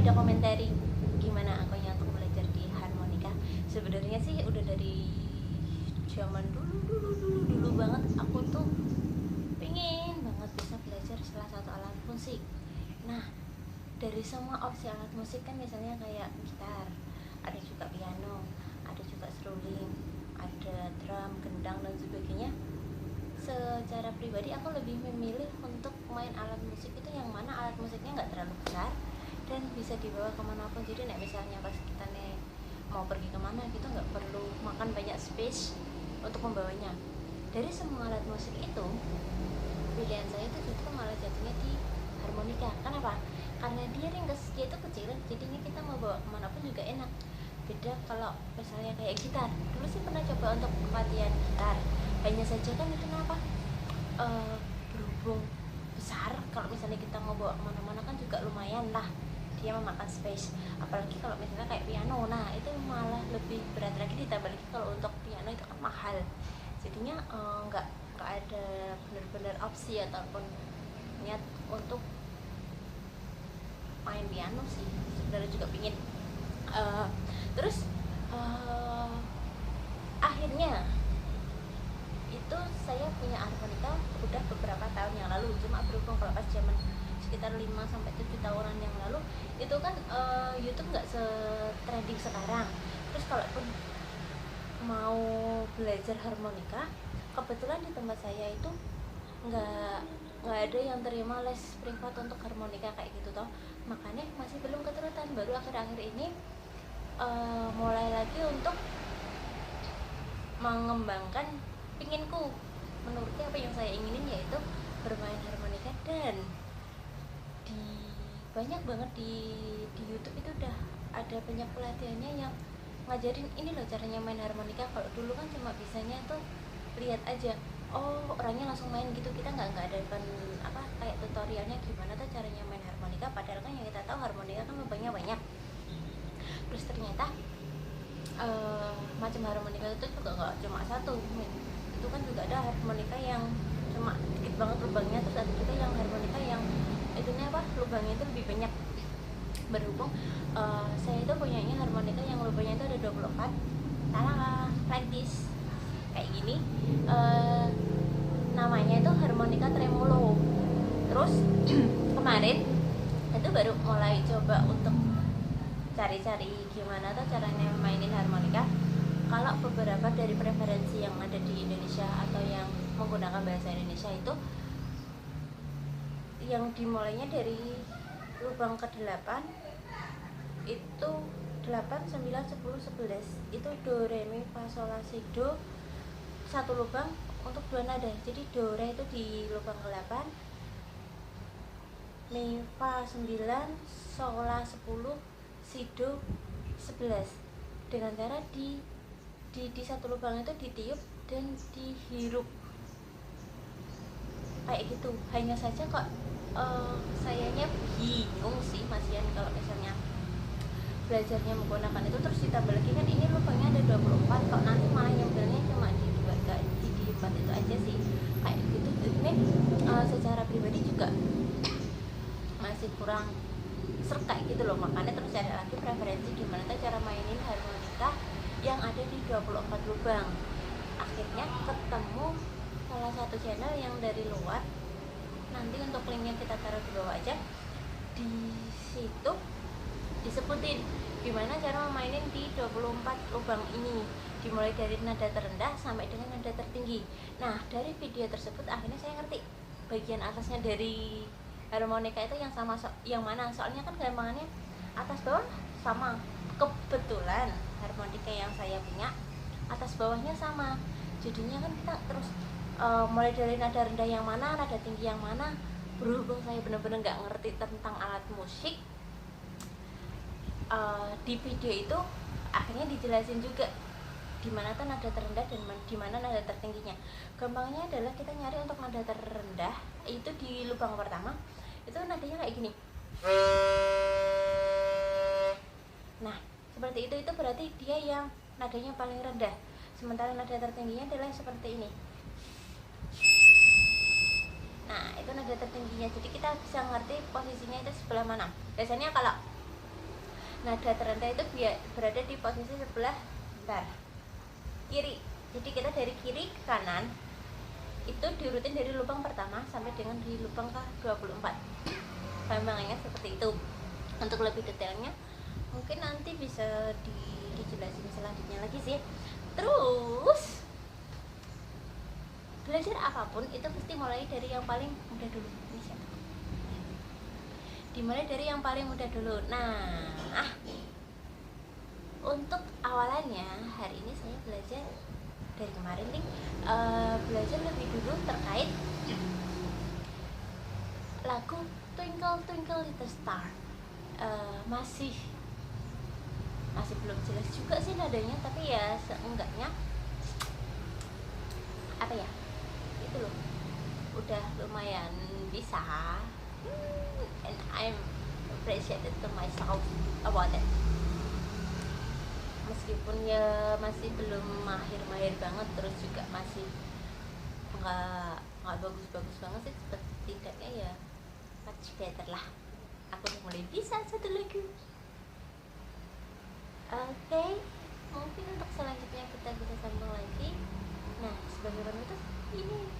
dokumentari gimana aku yang untuk belajar di harmonika. Sebenarnya sih udah dari zaman dulu banget aku tuh pengen banget bisa belajar salah satu alat musik. Nah, dari semua opsi alat musik kan misalnya kayak gitar, ada juga piano, ada juga seruling, ada drum, gendang dan sebagainya. Secara pribadi aku lebih memilih untuk main alat musik itu yang mana alat musiknya nggak terlalu besar dan bisa dibawa kemanapun. Jadi misalnya pas kita nih mau pergi kemana gitu nggak perlu makan banyak space untuk membawanya. Dari semua alat musik itu, pilihan saya itu justru malah jatuhnya di harmonika. Kenapa? Karena dia ringkas, dia itu kecil, jadinya kita mau bawa kemanapun juga enak. Beda kalau misalnya kayak gitar. Dulu sih pernah coba untuk latihan gitar, hanya saja kan itu kenapa berhubung besar, kalau misalnya kita mau bawa kemana-mana kan juga lumayan lah dia memakan space. Apalagi kalau misalnya kayak piano, nah itu malah lebih berat lagi, ditambah lagi kalau untuk piano itu kan mahal. Jadinya nggak ada benar-benar opsi ataupun niat untuk main piano sih. Sebenarnya juga pingin terus akhirnya itu saya punya harmonika udah beberapa tahun yang lalu. Cuma berhubung kalau pas zaman sekitar 5-7 tahunan yang lalu itu kan YouTube nggak se-trending sekarang. Terus kalaupun mau belajar harmonika, kebetulan di tempat saya itu nggak ada yang terima les privat untuk harmonika kayak gitu toh. Makanya masih belum keturutan, baru akhir-akhir ini mulai lagi untuk mengembangkan pinginku. Menurutnya apa yang saya inginin yaitu bermain harmonika, dan banyak banget di YouTube itu udah ada banyak pelatihannya yang ngajarin ini loh caranya main harmonika. Kalau dulu kan cuma bisanya tuh lihat aja, oh orangnya langsung main gitu, kita nggak ada kan apa kayak tutorialnya gimana tuh caranya main harmonika. Padahal kan yang kita tahu harmonika kan lubangnya banyak. Terus ternyata macam harmonika itu juga nggak cuma satu, itu kan juga ada harmonika yang cuma dikit banget lubangnya, terus ada juga yang harmonika yang itunya apa lubangnya itu lebih banyak. Berhubung saya itu punyanya harmonika yang lubangnya itu ada 24, like this, kayak gini. Namanya itu harmonika tremolo. Terus kemarin itu baru mulai coba untuk cari-cari gimana tuh caranya mainin harmonika. Kalau beberapa dari preferensi yang ada di Indonesia atau yang menggunakan bahasa Indonesia itu yang dimulainya dari lubang ke-8 itu 8, 9, 10, 11 itu do, re, mi, fa, sol, la, si, do, satu lubang untuk 2 nada. Jadi do, re itu di lubang ke-8, mi, fa 9, sol, la 10, si, do 11. Dengan cara di satu lubang itu ditiup dan dihirup kayak gitu. Hanya saja kok sayanya bingung sih masian kalau misalnya belajarnya menggunakan itu. Terus ditambah lagi kan ini lubangnya ada 24, kok nanti malah nyambelnya cuma di 4 itu aja sih kayak gitu. Ini secara pribadi juga masih kurang serta gitu loh. Makanya terus ada lagi preferensi gimana tuh cara mainin harmonika yang ada di 24 lubang. Akhirnya ketemu salah satu channel yang dari luar, nanti untuk linknya kita taruh di bawah aja. Di situ disebutin gimana cara memainin di 24 lubang ini, dimulai dari nada terendah sampai dengan nada tertinggi. Nah dari video tersebut akhirnya saya ngerti bagian atasnya dari harmonika itu yang sama yang mana. Soalnya kan gampangannya atas bawah sama. Kebetulan harmonika yang saya punya atas bawahnya sama, jadinya kan kita terus mulai dari nada rendah yang mana, nada tinggi yang mana. Berhubung saya benar-benar nggak ngerti tentang alat musik, di video itu akhirnya dijelasin juga di mana tuh nada terendah dan di mana nada tertingginya. Gampangnya adalah kita nyari untuk nada terendah itu di lubang pertama, itu nadanya kayak gini. Nah seperti itu berarti dia yang nadanya paling rendah. Sementara nada tertingginya adalah seperti ini. Nah itu nada tertingginya, jadi kita bisa ngerti posisinya itu sebelah mana. Biasanya kalau nada terendah itu berada di posisi sebelah bentar, kiri. Jadi kita dari kiri ke kanan itu diurutin dari lubang pertama sampai dengan di lubang ke-24. Gampangannya seperti itu. Untuk lebih detailnya mungkin nanti bisa dijelasin selanjutnya lagi sih. Terus belajar apapun itu pasti mulai dari yang paling mudah dulu. Ini siapa? Dimulai dari yang paling mudah dulu. Nah, untuk awalannya hari ini saya belajar dari kemarin nih, belajar lebih dulu terkait lagu Twinkle Twinkle Little Star. Masih belum jelas juga sih nadanya, tapi ya seenggaknya apa ya, itu loh, udah lumayan bisa, and I'm appreciated to myself about it. Meskipun ya masih belum mahir banget, terus juga masih nggak bagus banget sih, setidaknya ya much better lah. Aku udah mulai bisa satu lagu. Oke, mungkin untuk selanjutnya kita bisa sambung lagi. Nah, sebagai penutup ini